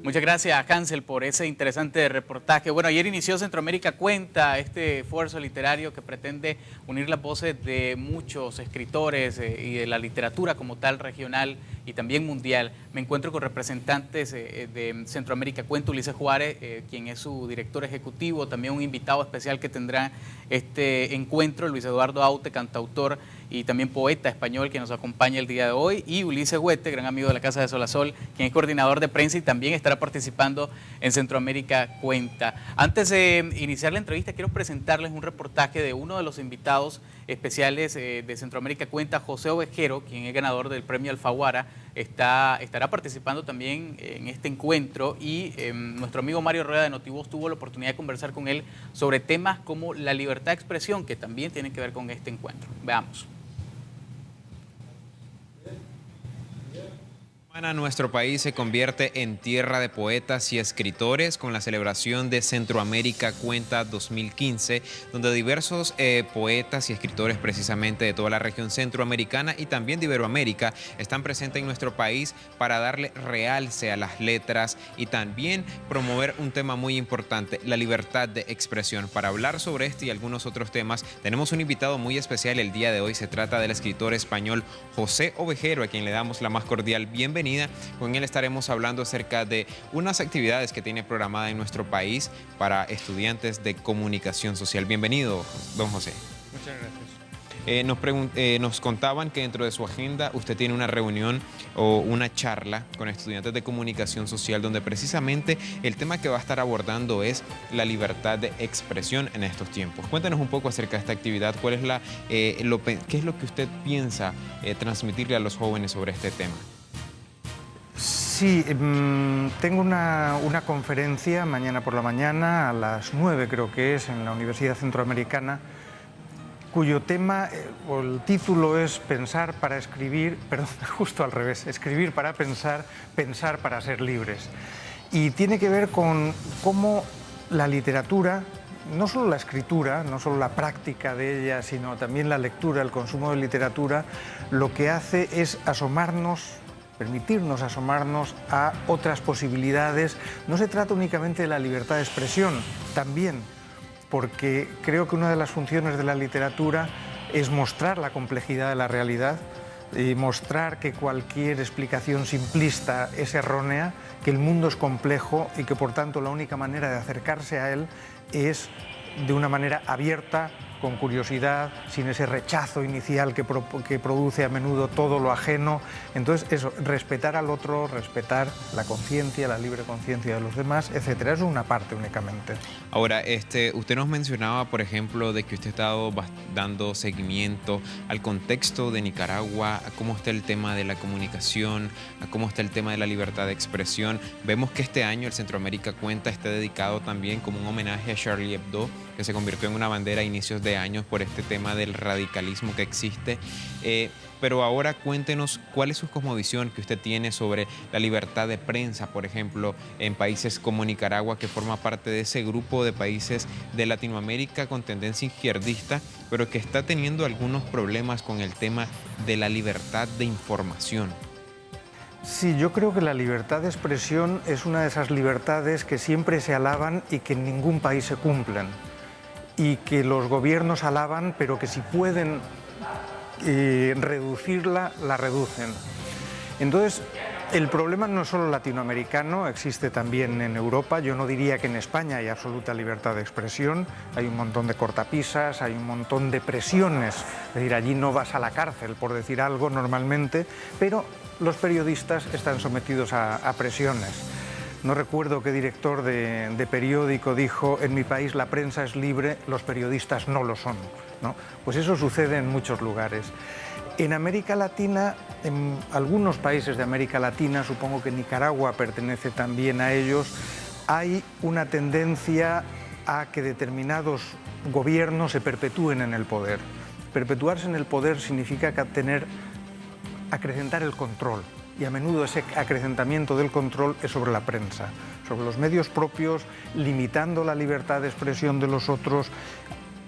Muchas gracias, Hansel, por ese interesante reportaje. Bueno, ayer inició Centroamérica Cuenta, este esfuerzo literario que pretende unir las voces de muchos escritores y de la literatura como tal, regional y también mundial. Me encuentro con representantes de Centroamérica Cuenta, Ulises Juárez, quien es su director ejecutivo, también un invitado especial que tendrá este encuentro, Luis Eduardo Aute, cantautor y también poeta español que nos acompaña el día de hoy, y Ulises Huete, gran amigo de la Casa de Sol a Sol, quien es coordinador de prensa y también estará participando en Centroamérica Cuenta. Antes de iniciar la entrevista, quiero presentarles un reportaje de uno de los invitados especiales de Centroamérica Cuenta, José Ovejero, quien es ganador del premio Alfaguara, estará participando también en este encuentro, y nuestro amigo Mario Rueda de Notivoz tuvo la oportunidad de conversar con él sobre temas como la libertad de expresión, que también tienen que ver con este encuentro. Veamos. Nuestro país se convierte en tierra de poetas y escritores con la celebración de Centroamérica Cuenta 2015, donde diversos poetas y escritores precisamente de toda la región centroamericana y también de Iberoamérica están presentes en nuestro país para darle realce a las letras y también promover un tema muy importante, la libertad de expresión. Para hablar sobre este y algunos otros temas, tenemos un invitado muy especial el día de hoy. Se trata del escritor español José Ovejero, a quien le damos la más cordial bienvenida. Con él estaremos hablando acerca de unas actividades que tiene programada en nuestro país para estudiantes de comunicación social. Bienvenido, don José. Muchas gracias. Nos contaban que dentro de su agenda usted tiene una reunión o una charla con estudiantes de comunicación social donde precisamente el tema que va a estar abordando es la libertad de expresión en estos tiempos. Cuéntanos un poco acerca de esta actividad, ¿cuál es qué es lo que usted piensa transmitirle a los jóvenes sobre este tema? Sí, tengo una conferencia mañana por la mañana a las 9, creo que es, en la Universidad Centroamericana, cuyo tema o el título es Pensar para escribir, perdón, justo al revés, escribir para pensar, pensar para ser libres. Y tiene que ver con cómo la literatura, no solo la escritura, no solo la práctica de ella, sino también la lectura, el consumo de literatura, lo que hace es permitirnos asomarnos a otras posibilidades. No se trata únicamente de la libertad de expresión, también, porque creo que una de las funciones de la literatura es mostrar la complejidad de la realidad y mostrar que cualquier explicación simplista es errónea, que el mundo es complejo y que por tanto la única manera de acercarse a él es de una manera abierta, con curiosidad, sin ese rechazo inicial que produce a menudo todo lo ajeno. Entonces, eso, respetar al otro, respetar la conciencia, la libre conciencia de los demás, etcétera. Eso es una parte únicamente. Ahora, usted nos mencionaba, por ejemplo, de que usted ha estado dando seguimiento al contexto de Nicaragua, a cómo está el tema de la comunicación, a cómo está el tema de la libertad de expresión. Vemos que este año el Centroamérica Cuenta está dedicado también como un homenaje a Charlie Hebdo, que se convirtió en una bandera a inicios de años por este tema del radicalismo que existe. Pero ahora cuéntenos cuál es su cosmovisión que usted tiene sobre la libertad de prensa, por ejemplo, en países como Nicaragua, que forma parte de ese grupo de países de Latinoamérica con tendencia izquierdista, pero que está teniendo algunos problemas con el tema de la libertad de información. Sí, yo creo que la libertad de expresión es una de esas libertades que siempre se alaban y que en ningún país se cumplen, y que los gobiernos alaban, pero que si pueden reducirla, la reducen. Entonces, el problema no es solo latinoamericano, existe también en Europa. Yo no diría que en España hay absoluta libertad de expresión, hay un montón de cortapisas, hay un montón de presiones, es decir, allí no vas a la cárcel por decir algo normalmente, pero los periodistas están sometidos a presiones. No recuerdo qué director de periódico dijo: en mi país la prensa es libre, los periodistas no lo son, ¿no? Pues eso sucede en muchos lugares. En América Latina, en algunos países de América Latina, supongo que Nicaragua pertenece también a ellos, hay una tendencia a que determinados gobiernos se perpetúen en el poder. Perpetuarse en el poder significa acrecentar el control. Y a menudo ese acrecentamiento del control es sobre la prensa, sobre los medios propios, limitando la libertad de expresión de los otros.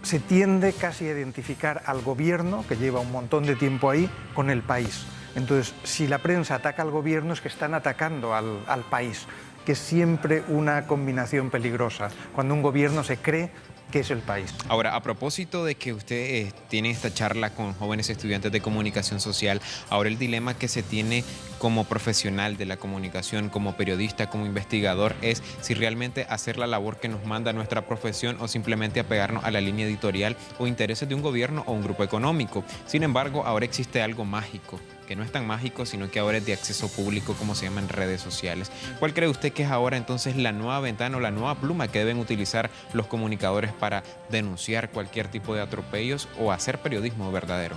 Se tiende casi a identificar al gobierno, que lleva un montón de tiempo ahí, con el país. Entonces, si la prensa ataca al gobierno, es que están atacando al país. que es siempre una combinación peligrosa, cuando un gobierno se cree que es el país. Ahora, a propósito de que usted tiene esta charla con jóvenes estudiantes de comunicación social, ahora el dilema que se tiene como profesional de la comunicación, como periodista, como investigador, es si realmente hacer la labor que nos manda nuestra profesión o simplemente apegarnos a la línea editorial o intereses de un gobierno o un grupo económico. Sin embargo, ahora existe algo mágico, que no es tan mágico, sino que ahora es de acceso público, como se llama en redes sociales. ¿Cuál cree usted que es ahora entonces la nueva ventana o la nueva pluma que deben utilizar los comunicadores para denunciar cualquier tipo de atropellos o hacer periodismo verdadero?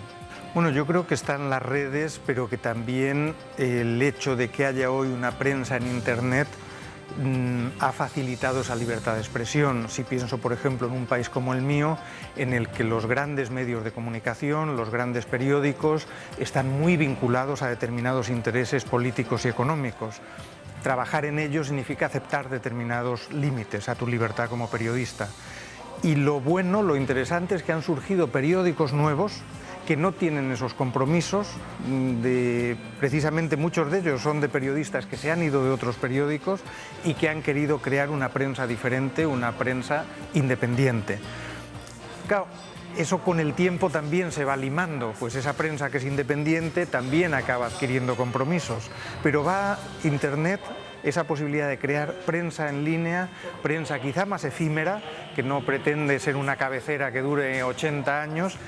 Bueno, yo creo que están las redes, pero que también el hecho de que haya hoy una prensa en Internet ha facilitado esa libertad de expresión. Si pienso, por ejemplo, en un país como el mío, en el que los grandes medios de comunicación, los grandes periódicos, están muy vinculados a determinados intereses políticos y económicos. Trabajar en ello significa aceptar determinados límites a tu libertad como periodista. Y lo bueno, lo interesante es que han surgido periódicos nuevos que no tienen esos compromisos, precisamente muchos de ellos son de periodistas que se han ido de otros periódicos y que han querido crear una prensa diferente, una prensa independiente. Claro, eso con el tiempo también se va limando, pues esa prensa que es independiente también acaba adquiriendo compromisos, pero va Internet, esa posibilidad de crear prensa en línea, prensa quizá más efímera, que no pretende ser una cabecera que dure 80 años,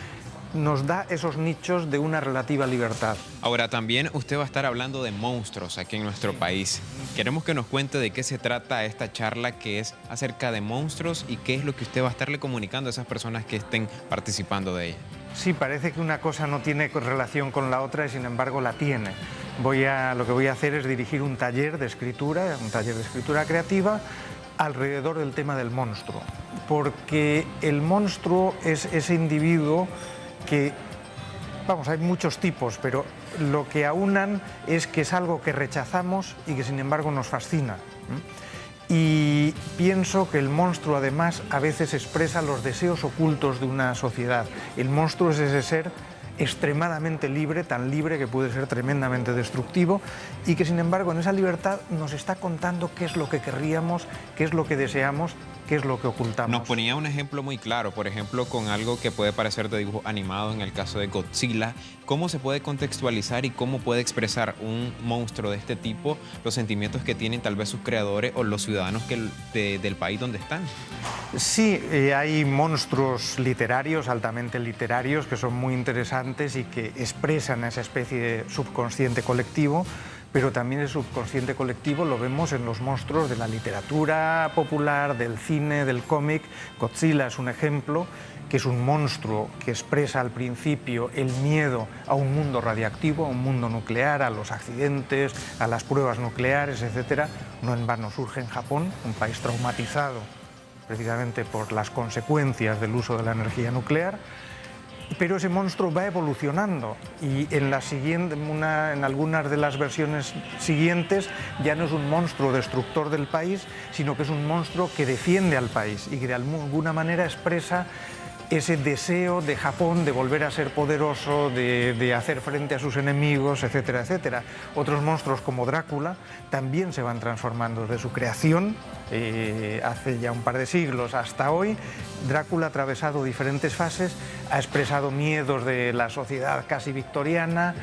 nos da esos nichos de una relativa libertad. Ahora, también usted va a estar hablando de monstruos aquí en nuestro país. Queremos que nos cuente de qué se trata esta charla, que es acerca de monstruos y qué es lo que usted va a estarle comunicando a esas personas que estén participando de ella. Sí, parece que una cosa no tiene relación con la otra y sin embargo la tiene. Lo que voy a hacer es dirigir un taller de escritura creativa alrededor del tema del monstruo, porque el monstruo es ese individuo que, vamos, hay muchos tipos, pero lo que aunan es que es algo que rechazamos y que sin embargo nos fascina. Y pienso que el monstruo además a veces expresa los deseos ocultos de una sociedad. El monstruo es ese ser extremadamente libre, tan libre que puede ser tremendamente destructivo y que sin embargo en esa libertad nos está contando qué es lo que querríamos, qué es lo que deseamos, qué es lo que ocultamos. Nos ponía un ejemplo muy claro, por ejemplo, con algo que puede parecer de dibujo animado, en el caso de Godzilla. ¿Cómo se puede contextualizar y cómo puede expresar un monstruo de este tipo los sentimientos que tienen tal vez sus creadores o los ciudadanos del país donde están? Sí, hay monstruos literarios, altamente literarios, que son muy interesantes y que expresan esa especie de subconsciente colectivo, pero también el subconsciente colectivo lo vemos en los monstruos de la literatura popular, del cine, del cómic. Godzilla es un ejemplo, que es un monstruo que expresa al principio el miedo a un mundo radiactivo, a un mundo nuclear, a los accidentes, a las pruebas nucleares, etc. No en vano surge en Japón, un país traumatizado precisamente por las consecuencias del uso de la energía nuclear. Pero ese monstruo va evolucionando y en algunas de las versiones siguientes ya no es un monstruo destructor del país, sino que es un monstruo que defiende al país y que de alguna manera expresa ese deseo de Japón de volver a ser poderoso, de hacer frente a sus enemigos, etcétera, etcétera. Otros monstruos como Drácula también se van transformando desde su creación, hace ya un par de siglos hasta hoy. Drácula ha atravesado diferentes fases, ha expresado miedos de la sociedad casi victoriana,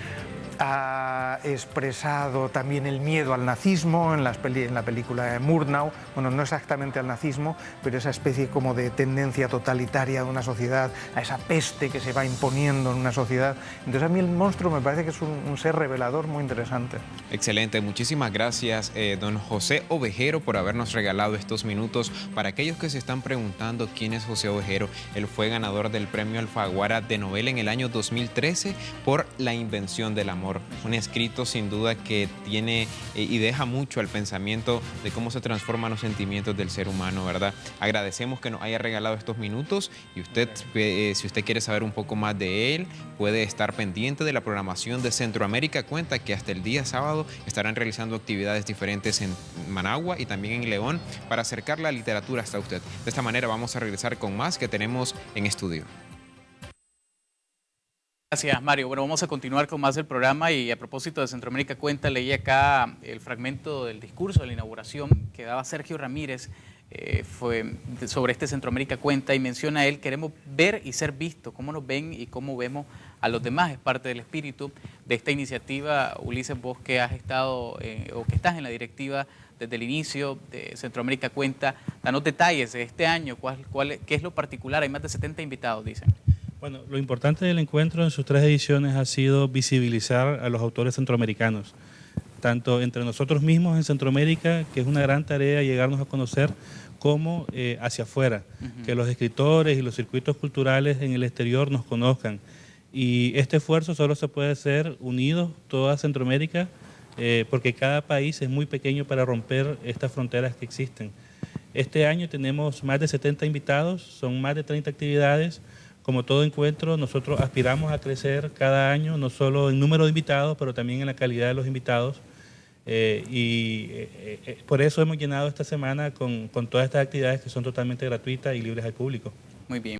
ha expresado también el miedo al nazismo en la película de Murnau, bueno, no exactamente al nazismo, pero esa especie como de tendencia totalitaria de una sociedad, a esa peste que se va imponiendo en una sociedad. Entonces a mí el monstruo me parece que es un ser revelador muy interesante. Excelente, muchísimas gracias don José Ovejero por habernos regalado estos minutos. Para aquellos que se están preguntando quién es José Ovejero, él fue ganador del premio Alfaguara de novela en el año 2013 por La invención del amor. Un escrito sin duda que tiene y deja mucho al pensamiento de cómo se transforman los sentimientos del ser humano, ¿verdad? Agradecemos que nos haya regalado estos minutos y usted, si usted quiere saber un poco más de él, puede estar pendiente de la programación de Centroamérica Cuenta, que hasta el día sábado estarán realizando actividades diferentes en Managua y también en León para acercar la literatura hasta usted. De esta manera vamos a regresar con más que tenemos en estudio. Gracias, Mario. Bueno, vamos a continuar con más del programa y a propósito de Centroamérica Cuenta, leí acá el fragmento del discurso de la inauguración que daba Sergio Ramírez sobre este Centroamérica Cuenta y menciona él: queremos ver y ser vistos, cómo nos ven y cómo vemos a los demás. Es parte del espíritu de esta iniciativa. Ulises, vos que has estado o que estás en la directiva desde el inicio de Centroamérica Cuenta, danos detalles de este año, qué es lo particular. Hay más de 70 invitados, dicen. Bueno, lo importante del encuentro en sus 3 ediciones ha sido visibilizar a los autores centroamericanos, tanto entre nosotros mismos en Centroamérica, que es una gran tarea llegarnos a conocer, como hacia afuera, que los escritores y los circuitos culturales en el exterior nos conozcan. Y este esfuerzo solo se puede hacer unidos, toda Centroamérica, porque cada país es muy pequeño para romper estas fronteras que existen. Este año tenemos más de 70 invitados, son más de 30 actividades. Como todo encuentro, nosotros aspiramos a crecer cada año, no solo en número de invitados, pero también en la calidad de los invitados. Por eso hemos llenado esta semana con todas estas actividades que son totalmente gratuitas y libres al público. Muy bien.